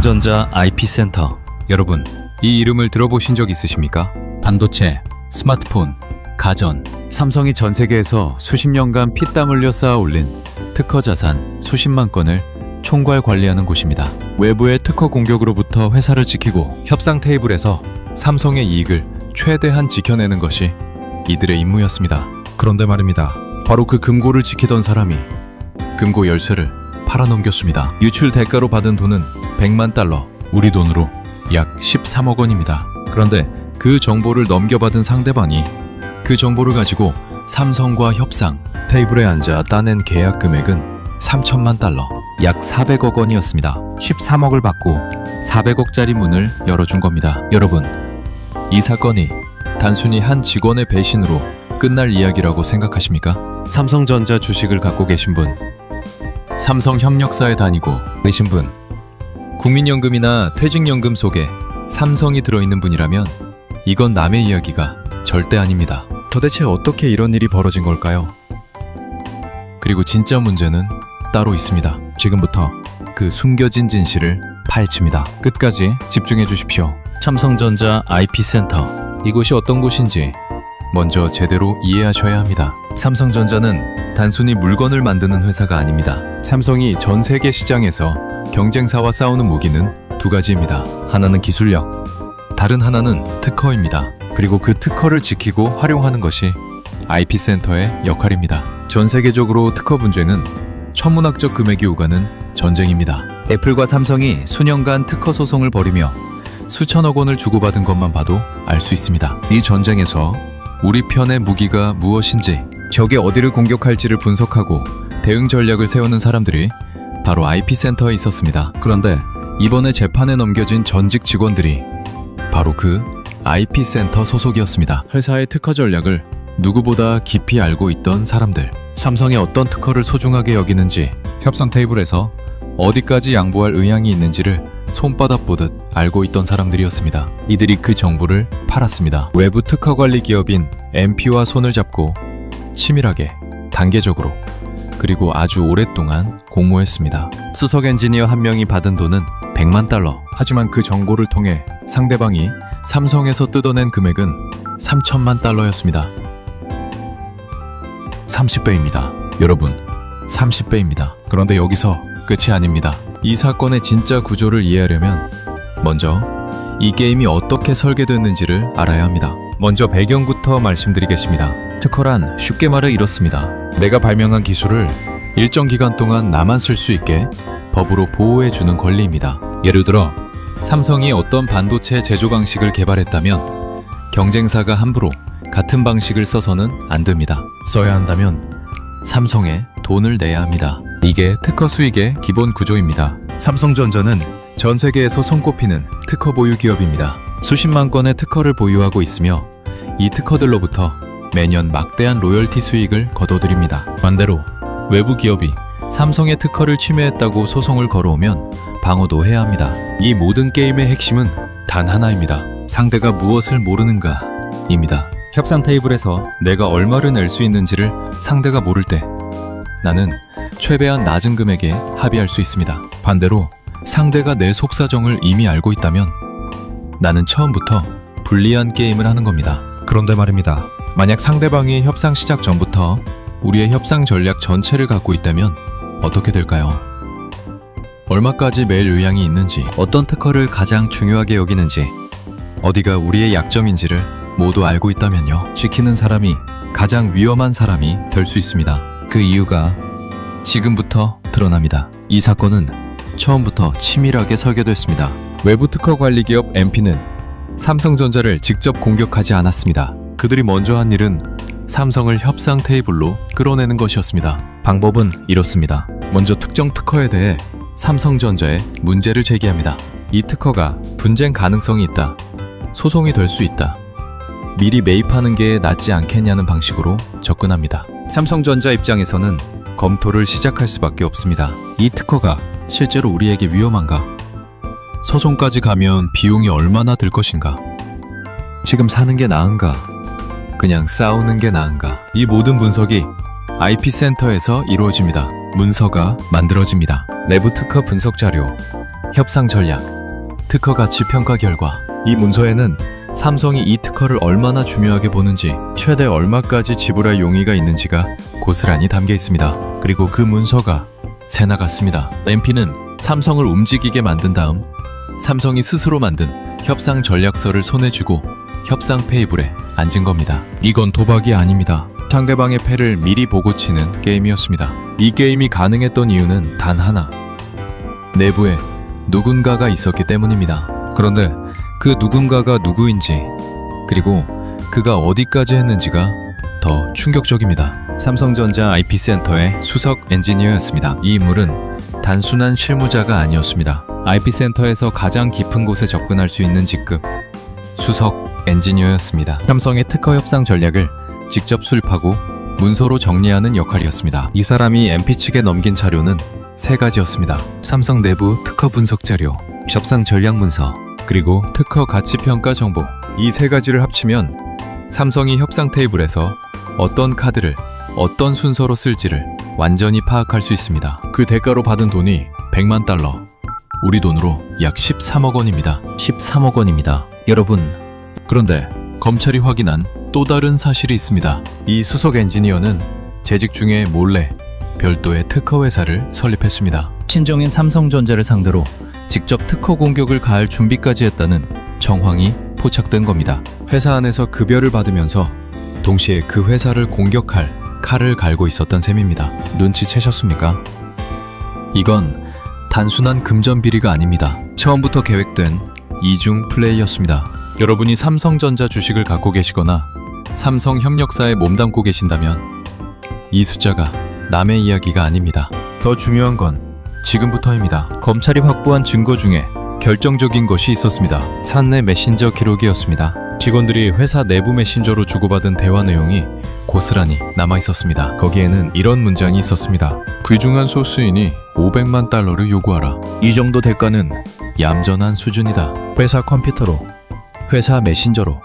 삼성전자 IP센터. 여러분, 이 이름을 들어보신 적 있으십니까? 반도체, 스마트폰, 가전, 삼성이 전 세계에서 수십 년간 피땀 흘려 쌓아 올린 특허 자산 수십만 건을 총괄 관리하는 곳입니다. 외부의 특허 공격으로부터 회사를 지키고 협상 테이블에서 삼성의 이익을 최대한 지켜내는 것이 이들의 임무였습니다. 그런데 말입니다. 바로 그 금고를 지키던 사람이 금고 열쇠를 팔아넘겼습니다. 유출 대가로 받은 돈은 100만 달러, 우리 돈으로 약 13억 원입니다. 그런데 그 정보를 넘겨받은 상대방이 그 정보를 가지고 삼성과 협상 테이블에 앉아 따낸 계약 금액은 3천만 달러, 약 400억 원이었습니다. 13억을 받고 400억짜리 문을 열어준 겁니다. 여러분, 이 사건이 단순히 한 직원의 배신으로 끝날 이야기라고 생각하십니까? 삼성전자 주식을 갖고 계신 분, 삼성협력사에 다니고 계신 분, 국민연금이나 퇴직연금 속에 삼성이 들어있는 분이라면 이건 남의 이야기가 절대 아닙니다. 도대체 어떻게 이런 일이 벌어진 걸까요? 그리고 진짜 문제는 따로 있습니다. 지금부터 그 숨겨진 진실을 파헤칩니다. 끝까지 집중해 주십시오. 삼성전자 IP센터. 이곳이 어떤 곳인지 먼저 제대로 이해하셔야 합니다. 삼성전자는 단순히 물건을 만드는 회사가 아닙니다. 삼성이 전 세계 시장에서 경쟁사와 싸우는 무기는 두 가지입니다. 하나는 기술력, 다른 하나는 특허입니다. 그리고 그 특허를 지키고 활용하는 것이 IP센터의 역할입니다. 전 세계적으로 특허 분쟁은 천문학적 금액이 오가는 전쟁입니다. 애플과 삼성이 수년간 특허 소송을 벌이며 수천억 원을 주고받은 것만 봐도 알 수 있습니다. 이 전쟁에서 우리 편의 무기가 무엇인지, 적이 어디를 공격할지를 분석하고 대응 전략을 세우는 사람들이 바로 IP센터에 있었습니다. 그런데 이번에 재판에 넘겨진 전직 직원들이 바로 그 IP센터 소속이었습니다. 회사의 특허 전략을 누구보다 깊이 알고 있던 사람들, 삼성의 어떤 특허를 소중하게 여기는지, 협상 테이블에서 어디까지 양보할 의향이 있는지를 손바닥 보듯 알고 있던 사람들이었습니다. 이들이 그 정보를 팔았습니다. 외부 특허 관리 기업인 MP와 손을 잡고 치밀하게, 단계적으로, 그리고 아주 오랫동안 공모했습니다. 수석 엔지니어 한 명이 받은 돈은 100만 달러. 하지만 그 정보를 통해 상대방이 삼성에서 뜯어낸 금액은 3천만 달러였습니다. 30배입니다. 여러분, 30배입니다. 그런데 여기서 끝이 아닙니다. 이 사건의 진짜 구조를 이해하려면 먼저 이 게임이 어떻게 설계됐는지를 알아야 합니다. 먼저 배경부터 말씀드리겠습니다. 특허란 쉽게 말해 이렇습니다. 내가 발명한 기술을 일정 기간 동안 나만 쓸 수 있게 법으로 보호해주는 권리입니다. 예를 들어 삼성이 어떤 반도체 제조 방식을 개발했다면 경쟁사가 함부로 같은 방식을 써서는 안 됩니다. 써야 한다면 삼성에 돈을 내야 합니다. 이게 특허 수익의 기본 구조입니다. 삼성전자는 전 세계에서 손꼽히는 특허 보유 기업입니다. 수십만 건의 특허를 보유하고 있으며 이 특허들로부터 매년 막대한 로열티 수익을 거둬들입니다. 반대로 외부 기업이 삼성의 특허를 침해했다고 소송을 걸어오면 방어도 해야 합니다. 이 모든 게임의 핵심은 단 하나입니다. 상대가 무엇을 모르는가입니다. 협상 테이블에서 내가 얼마를 낼 수 있는지를 상대가 모를 때 나는 최대한 낮은 금액에 합의할 수 있습니다. 반대로 상대가 내 속사정을 이미 알고 있다면 나는 처음부터 불리한 게임을 하는 겁니다. 그런데 말입니다. 만약 상대방이 협상 시작 전부터 우리의 협상 전략 전체를 갖고 있다면 어떻게 될까요? 얼마까지 낼 의향이 있는지, 어떤 특허를 가장 중요하게 여기는지, 어디가 우리의 약점인지를 모두 알고 있다면요. 지키는 사람이 가장 위험한 사람이 될 수 있습니다. 그 이유가 지금부터 드러납니다. 이 사건은 처음부터 치밀하게 설계됐습니다. 외부 특허 관리 기업 MP는 삼성전자를 직접 공격하지 않았습니다. 그들이 먼저 한 일은 삼성을 협상 테이블로 끌어내는 것이었습니다. 방법은 이렇습니다. 먼저 특정 특허에 대해 삼성전자에 문제를 제기합니다. 이 특허가 분쟁 가능성이 있다, 소송이 될 수 있다, 미리 매입하는 게 낫지 않겠냐는 방식으로 접근합니다. 삼성전자 입장에서는 검토를 시작할 수밖에 없습니다. 이 특허가 실제로 우리에게 위험한가? 소송까지 가면 비용이 얼마나 들 것인가? 지금 사는 게 나은가? 그냥 싸우는 게 나은가? 이 모든 분석이 IP센터에서 이루어집니다. 문서가 만들어집니다. 내부 특허 분석 자료, 협상 전략, 특허 가치 평가 결과, 이 문서에는 삼성이 이 특허를 얼마나 중요하게 보는지, 최대 얼마까지 지불할 용의가 있는지가 고스란히 담겨 있습니다. 그리고 그 문서가 새나 같습니다. MP는 삼성을 움직이게 만든 다음 삼성이 스스로 만든 협상 전략서를 손에 쥐고 협상 테이블에 앉은 겁니다. 이건 도박이 아닙니다. 상대방의 패를 미리 보고 치는 게임이었습니다. 이 게임이 가능했던 이유는 단 하나. 내부에 누군가가 있었기 때문입니다. 그런데 그 누군가가 누구인지, 그리고 그가 어디까지 했는지가 더 충격적입니다. 삼성전자 IP센터의 수석 엔지니어였습니다. 이 인물은 단순한 실무자가 아니었습니다. IP센터에서 가장 깊은 곳에 접근할 수 있는 직급, 수석 엔지니어였습니다. 삼성의 특허 협상 전략을 직접 수립하고 문서로 정리하는 역할이었습니다. 이 사람이 MP 측에 넘긴 자료는 세 가지였습니다. 삼성 내부 특허 분석 자료, 협상 전략 문서, 그리고 특허 가치 평가 정보. 이 세 가지를 합치면 삼성이 협상 테이블에서 어떤 카드를 어떤 순서로 쓸지를 완전히 파악할 수 있습니다. 그 대가로 받은 돈이 100만 달러, 우리 돈으로 약 13억 원입니다. 13억 원입니다. 여러분, 그런데 검찰이 확인한 또 다른 사실이 있습니다. 이 수석 엔지니어는 재직 중에 몰래 별도의 특허 회사를 설립했습니다. 친정인 삼성전자를 상대로 직접 특허 공격을 가할 준비까지 했다는 정황이 포착된 겁니다. 회사 안에서 급여를 받으면서 동시에 그 회사를 공격할 칼을 갈고 있었던 셈입니다. 눈치채셨습니까? 이건 단순한 금전 비리가 아닙니다. 처음부터 계획된 이중 플레이였습니다. 여러분이 삼성전자 주식을 갖고 계시거나 삼성 협력사에 몸담고 계신다면 이 숫자가 남의 이야기가 아닙니다. 더 중요한 건 지금부터입니다. 검찰이 확보한 증거 중에 결정적인 것이 있었습니다. 사내 메신저 기록이었습니다. 직원들이 회사 내부 메신저로 주고받은 대화 내용이 고스란히 남아있었습니다. 거기에는 이런 문장이 있었습니다. 귀중한 소수인이 500만 달러를 요구하라. 이 정도 대가는 얌전한 수준이다. 회사 컴퓨터로, 회사 메신저로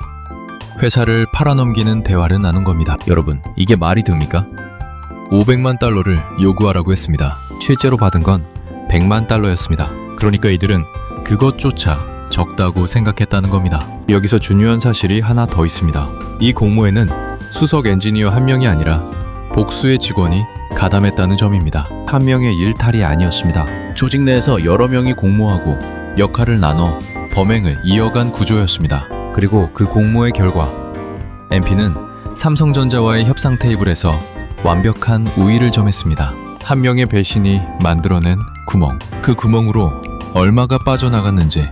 회사를 팔아넘기는 대화를 나눈 겁니다. 여러분, 이게 말이 됩니까? 500만 달러를 요구하라고 했습니다. 실제로 받은 건 100만 달러였습니다. 그러니까 이들은 그것조차 적다고 생각했다는 겁니다. 여기서 중요한 사실이 하나 더 있습니다. 이 공모에는 수석 엔지니어 한 명이 아니라 복수의 직원이 가담했다는 점입니다. 한 명의 일탈이 아니었습니다. 조직 내에서 여러 명이 공모하고 역할을 나눠 범행을 이어간 구조였습니다. 그리고 그 공모의 결과 MP는 삼성전자와의 협상 테이블에서 완벽한 우위를 점했습니다. 한 명의 배신이 만들어낸 구멍, 그 구멍으로 얼마가 빠져나갔는지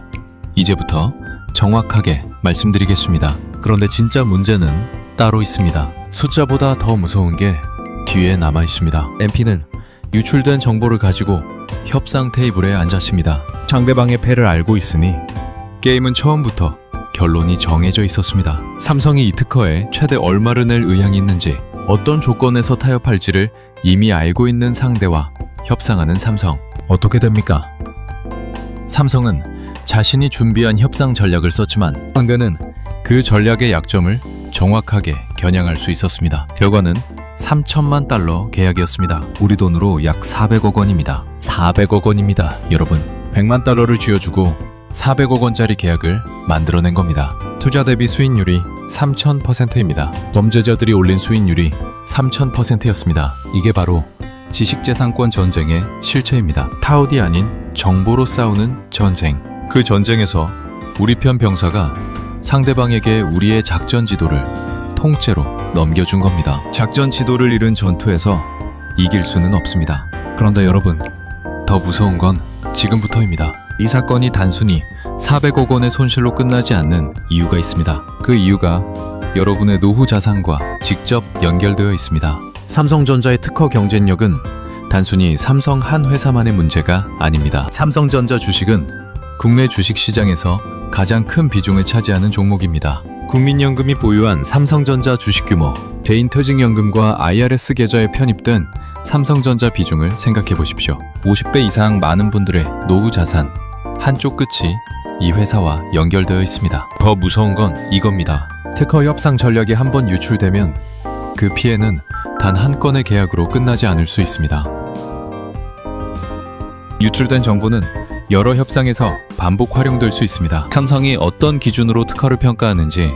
이제부터 정확하게 말씀드리겠습니다. 그런데 진짜 문제는 따로 있습니다. 숫자보다 더 무서운 게 뒤에 남아 있습니다. MP는 유출된 정보를 가지고 협상 테이블에 앉았습니다. 상대방의 패를 알고 있으니 게임은 처음부터 결론이 정해져 있었습니다. 삼성이 이 특허에 최대 얼마를 낼 의향이 있는지, 어떤 조건에서 타협할지를 이미 알고 있는 상대와 협상하는 삼성. 어떻게 됩니까? 삼성은 자신이 준비한 협상 전략을 썼지만 상대는 그 전략의 약점을 정확하게 겨냥할 수 있었습니다. 결과는 3천만 달러 계약이었습니다. 우리 돈으로 약 400억 원입니다. 400억 원입니다. 여러분, 100만 달러를 쥐어주고 400억 원짜리 계약을 만들어낸 겁니다. 투자 대비 수익률이 3000%입니다. 범죄자들이 올린 수익률이 3000%였습니다. 이게 바로 지식재산권 전쟁의 실체입니다. 타웃이 아닌 정보로 싸우는 전쟁. 그 전쟁에서 우리 편 병사가 상대방에게 우리의 작전 지도를 통째로 넘겨준 겁니다. 작전 지도를 잃은 전투에서 이길 수는 없습니다. 그런데 여러분, 더 무서운 건 지금부터입니다. 이 사건이 단순히 400억 원의 손실로 끝나지 않는 이유가 있습니다. 그 이유가 여러분의 노후 자산과 직접 연결되어 있습니다. 삼성전자의 특허 경쟁력은 단순히 삼성 한 회사만의 문제가 아닙니다. 삼성전자 주식은 국내 주식시장에서 가장 큰 비중을 차지하는 종목입니다. 국민연금이 보유한 삼성전자 주식 규모, 개인퇴직연금과 IRS 계좌에 편입된 삼성전자 비중을 생각해 보십시오. 50배 이상 많은 분들의 노후 자산 한쪽 끝이 이 회사와 연결되어 있습니다. 더 무서운 건 이겁니다. 특허 협상 전략이 한번 유출되면 그 피해는 단 한 건의 계약으로 끝나지 않을 수 있습니다. 유출된 정보는 여러 협상에서 반복 활용될 수 있습니다. 삼성이 어떤 기준으로 특허를 평가하는지,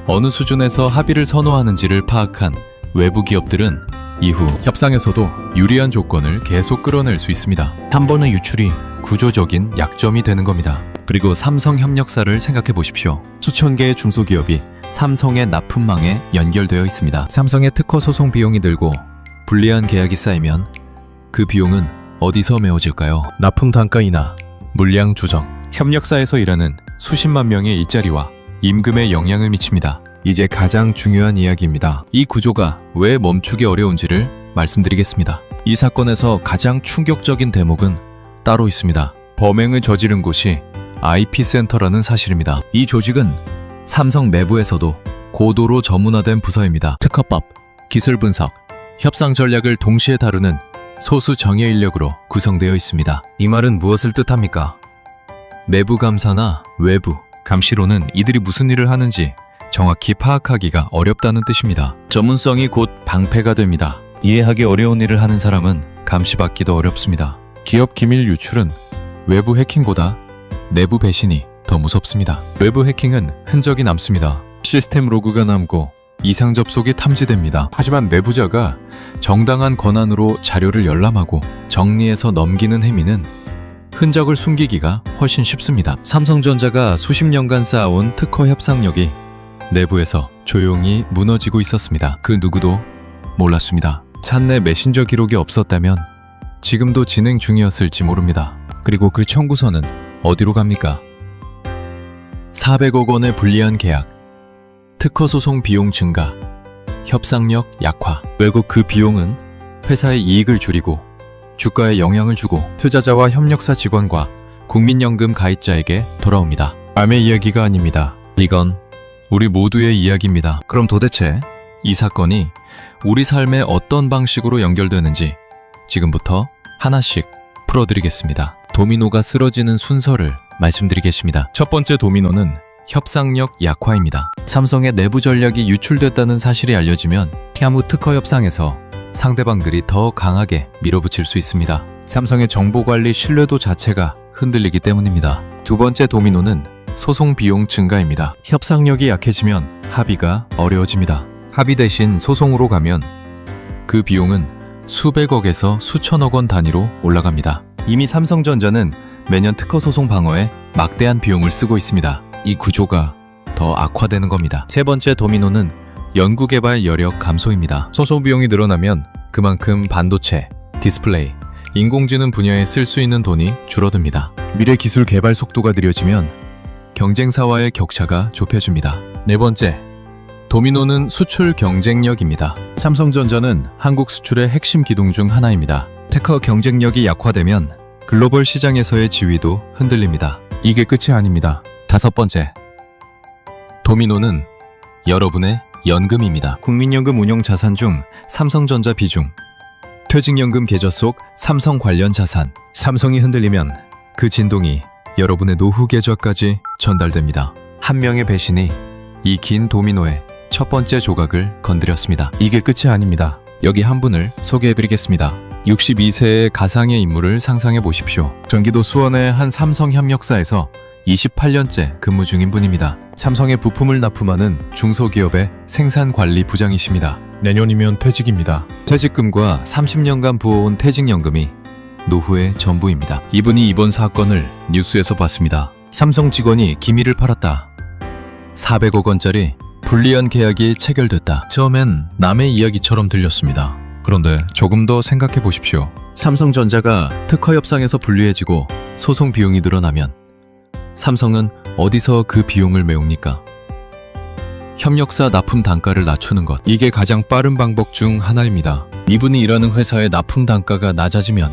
어느 수준에서 합의를 선호하는지를 파악한 외부 기업들은 이후 협상에서도 유리한 조건을 계속 끌어낼 수 있습니다. 한 번의 유출이 구조적인 약점이 되는 겁니다. 그리고 삼성 협력사를 생각해 보십시오. 수천 개의 중소기업이 삼성의 납품망에 연결되어 있습니다. 삼성의 특허 소송 비용이 들고 불리한 계약이 쌓이면 그 비용은 어디서 메워질까요? 납품 단가 인하, 물량 조정, 협력사에서 일하는 수십만 명의 일자리와 임금에 영향을 미칩니다. 이제 가장 중요한 이야기입니다. 이 구조가 왜 멈추기 어려운지를 말씀드리겠습니다. 이 사건에서 가장 충격적인 대목은 따로 있습니다. 범행을 저지른 곳이 IP센터라는 사실입니다. 이 조직은 삼성 내부에서도 고도로 전문화된 부서입니다. 특허법, 기술 분석, 협상 전략을 동시에 다루는 소수 정예 인력으로 구성되어 있습니다. 이 말은 무엇을 뜻합니까? 내부 감사나 외부 감시로는 이들이 무슨 일을 하는지 정확히 파악하기가 어렵다는 뜻입니다. 전문성이 곧 방패가 됩니다. 이해하기 어려운 일을 하는 사람은 감시받기도 어렵습니다. 기업 기밀 유출은 외부 해킹보다 내부 배신이 더 무섭습니다. 외부 해킹은 흔적이 남습니다. 시스템 로그가 남고 이상 접속이 탐지됩니다. 하지만 내부자가 정당한 권한으로 자료를 열람하고 정리해서 넘기는 행위는 흔적을 숨기기가 훨씬 쉽습니다. 삼성전자가 수십 년간 쌓아온 특허 협상력이 내부에서 조용히 무너지고 있었습니다. 그 누구도 몰랐습니다. 사내 메신저 기록이 없었다면 지금도 진행 중이었을지 모릅니다. 그리고 그 청구서는 어디로 갑니까? 400억 원의 불리한 계약, 특허 소송 비용 증가, 협상력 약화. 결국 그 비용은 회사의 이익을 줄이고 주가에 영향을 주고 투자자와 협력사 직원과 국민연금 가입자에게 돌아옵니다. 남의 이야기가 아닙니다. 이건 우리 모두의 이야기입니다. 그럼 도대체 이 사건이 우리 삶에 어떤 방식으로 연결되는지 지금부터 하나씩 풀어드리겠습니다. 도미노가 쓰러지는 순서를 말씀드리겠습니다. 첫 번째 도미노는 협상력 약화입니다. 삼성의 내부 전략이 유출됐다는 사실이 알려지면 향후 특허 협상에서 상대방들이 더 강하게 밀어붙일 수 있습니다. 삼성의 정보관리 신뢰도 자체가 흔들리기 때문입니다. 두 번째 도미노는 소송 비용 증가입니다. 협상력이 약해지면 합의가 어려워집니다. 합의 대신 소송으로 가면 그 비용은 수백억에서 수천억 원 단위로 올라갑니다. 이미 삼성전자는 매년 특허 소송 방어에 막대한 비용을 쓰고 있습니다. 이 구조가 더 악화되는 겁니다. 세 번째 도미노는 연구개발 여력 감소입니다. 소송 비용이 늘어나면 그만큼 반도체, 디스플레이, 인공지능 분야에 쓸 수 있는 돈이 줄어듭니다. 미래 기술 개발 속도가 느려지면 경쟁사와의 격차가 좁혀집니다. 네 번째, 도미노는 수출 경쟁력입니다. 삼성전자는 한국 수출의 핵심 기둥 중 하나입니다. 특허 경쟁력이 약화되면 글로벌 시장에서의 지위도 흔들립니다. 이게 끝이 아닙니다. 다섯 번째, 도미노는 여러분의 연금입니다. 국민연금 운용 자산 중 삼성전자 비중, 퇴직연금 계좌 속 삼성 관련 자산, 삼성이 흔들리면 그 진동이 여러분의 노후 계좌까지 전달됩니다. 한 명의 배신이 이 긴 도미노의 첫 번째 조각을 건드렸습니다. 이게 끝이 아닙니다. 여기 한 분을 소개해드리겠습니다. 62세의 가상의 인물을 상상해 보십시오. 경기도 수원의 한 삼성 협력사에서 28년째 근무 중인 분입니다. 삼성에 부품을 납품하는 중소기업의 생산관리 부장이십니다. 내년이면 퇴직입니다. 퇴직금과 30년간 부어온 퇴직연금이 노후의 전부입니다. 이분이 이번 사건을 뉴스에서 봤습니다. 삼성 직원이 기밀을 팔았다. 400억 원짜리 불리한 계약이 체결됐다. 처음엔 남의 이야기처럼 들렸습니다. 그런데 조금 더 생각해 보십시오. 삼성전자가 특허 협상에서 불리해지고 소송 비용이 늘어나면 삼성은 어디서 그 비용을 메웁니까? 협력사 납품 단가를 낮추는 것. 이게 가장 빠른 방법 중 하나입니다. 이분이 일하는 회사의 납품 단가가 낮아지면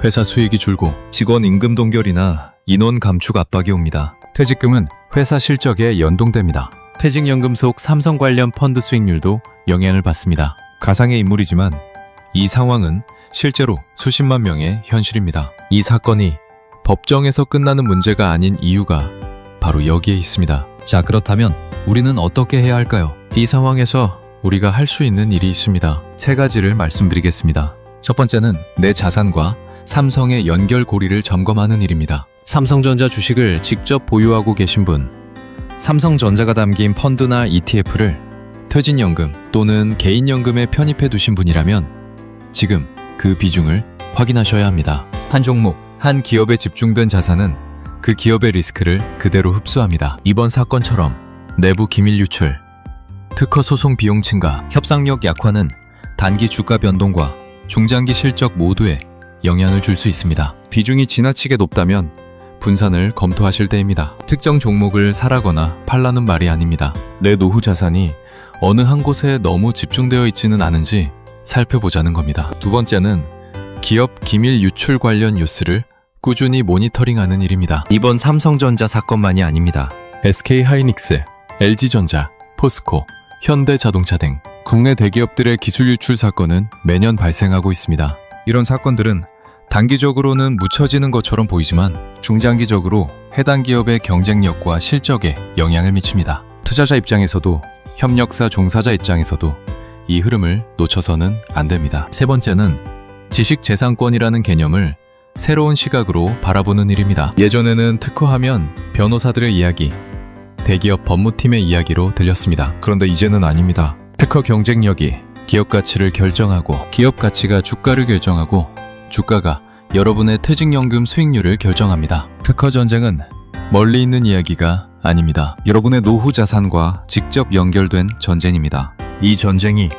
회사 수익이 줄고 직원 임금 동결이나 인원 감축 압박이 옵니다. 퇴직금은 회사 실적에 연동됩니다. 퇴직연금 속 삼성 관련 펀드 수익률도 영향을 받습니다. 가상의 인물이지만 이 상황은 실제로 수십만 명의 현실입니다. 이 사건이 법정에서 끝나는 문제가 아닌 이유가 바로 여기에 있습니다. 자, 그렇다면 우리는 어떻게 해야 할까요? 이 상황에서 우리가 할 수 있는 일이 있습니다. 세 가지를 말씀드리겠습니다. 첫 번째는 내 자산과 삼성의 연결 고리를 점검하는 일입니다. 삼성전자 주식을 직접 보유하고 계신 분, 삼성전자가 담긴 펀드나 ETF를 퇴직연금 또는 개인연금에 편입해 두신 분이라면 지금 그 비중을 확인하셔야 합니다. 한 종목, 한 기업에 집중된 자산은 그 기업의 리스크를 그대로 흡수합니다. 이번 사건처럼 내부 기밀 유출, 특허 소송 비용 증가, 협상력 약화는 단기 주가 변동과 중장기 실적 모두에 영향을 줄 수 있습니다. 비중이 지나치게 높다면 분산을 검토하실 때입니다. 특정 종목을 사라거나 팔라는 말이 아닙니다. 내 노후 자산이 어느 한 곳에 너무 집중되어 있지는 않은지 살펴보자는 겁니다. 두 번째는 기업 기밀 유출 관련 뉴스를 꾸준히 모니터링하는 일입니다. 이번 삼성전자 사건만이 아닙니다. SK하이닉스, LG전자, 포스코, 현대자동차 등 국내 대기업들의 기술 유출 사건은 매년 발생하고 있습니다. 이런 사건들은 단기적으로는 묻혀지는 것처럼 보이지만 중장기적으로 해당 기업의 경쟁력과 실적에 영향을 미칩니다. 투자자 입장에서도 협력사 종사자 입장에서도 이 흐름을 놓쳐서는 안 됩니다. 세 번째는 지식재산권이라는 개념을 새로운 시각으로 바라보는 일입니다. 예전에는 특허하면 변호사들의 이야기, 대기업 법무팀의 이야기로 들렸습니다. 그런데 이제는 아닙니다. 특허 경쟁력이 기업 가치를 결정하고 기업 가치가 주가를 결정하고 주가가 여러분의 퇴직연금 수익률을 결정합니다. 특허 전쟁은 멀리 있는 이야기가 아닙니다. 여러분의 노후 자산과 직접 연결된 전쟁입니다. 이 전쟁이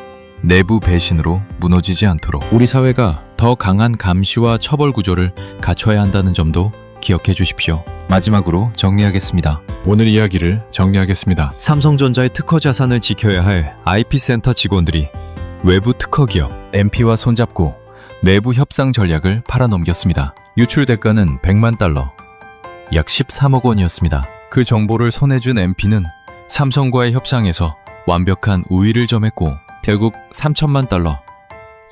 내부 배신으로 무너지지 않도록 우리 사회가 더 강한 감시와 처벌 구조를 갖춰야 한다는 점도 기억해 주십시오. 마지막으로 정리하겠습니다. 오늘 이야기를 정리하겠습니다. 삼성전자의 특허 자산을 지켜야 할 IP센터 직원들이 외부 특허 기업 MP와 손잡고 내부 협상 전략을 팔아넘겼습니다. 유출 대가는 100만 달러, 약 13억 원이었습니다. 그 정보를 손에 준 MP는 삼성과의 협상에서 완벽한 우위를 점했고 결국 3천만 달러,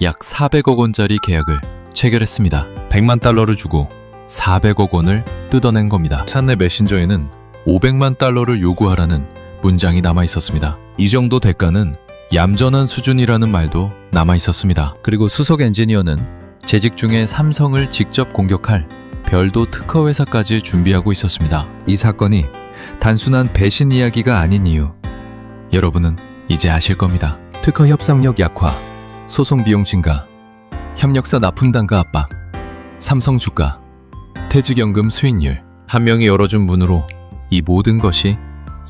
약 400억 원짜리 계약을 체결했습니다. 100만 달러를 주고 400억 원을 뜯어낸 겁니다. 샷내 메신저에는 500만 달러를 요구하라는 문장이 남아 있었습니다. 이 정도 대가는 얌전한 수준이라는 말도 남아 있었습니다. 그리고 수석 엔지니어는 재직 중에 삼성을 직접 공격할 별도 특허 회사까지 준비하고 있었습니다. 이 사건이 단순한 배신 이야기가 아닌 이유, 여러분은 이제 아실 겁니다. 특허 협상력 약화, 소송 비용 증가, 협력사 납품 단가 압박, 삼성 주가, 퇴직연금 수익률, 한 명이 열어준 문으로 이 모든 것이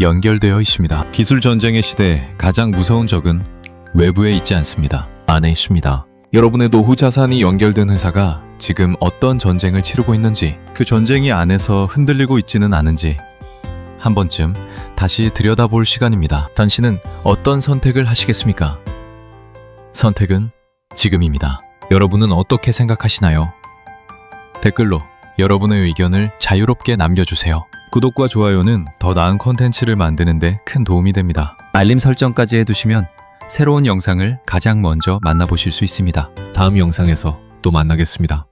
연결되어 있습니다. 기술 전쟁의 시대에 가장 무서운 적은 외부에 있지 않습니다. 안에 있습니다. 여러분의 노후 자산이 연결된 회사가 지금 어떤 전쟁을 치르고 있는지, 그 전쟁이 안에서 흔들리고 있지는 않은지 한 번쯤 다시 들여다볼 시간입니다. 당신은 어떤 선택을 하시겠습니까? 선택은 지금입니다. 여러분은 어떻게 생각하시나요? 댓글로 여러분의 의견을 자유롭게 남겨주세요. 구독과 좋아요는 더 나은 콘텐츠를 만드는 데 큰 도움이 됩니다. 알림 설정까지 해두시면 새로운 영상을 가장 먼저 만나보실 수 있습니다. 다음 영상에서 또 만나겠습니다.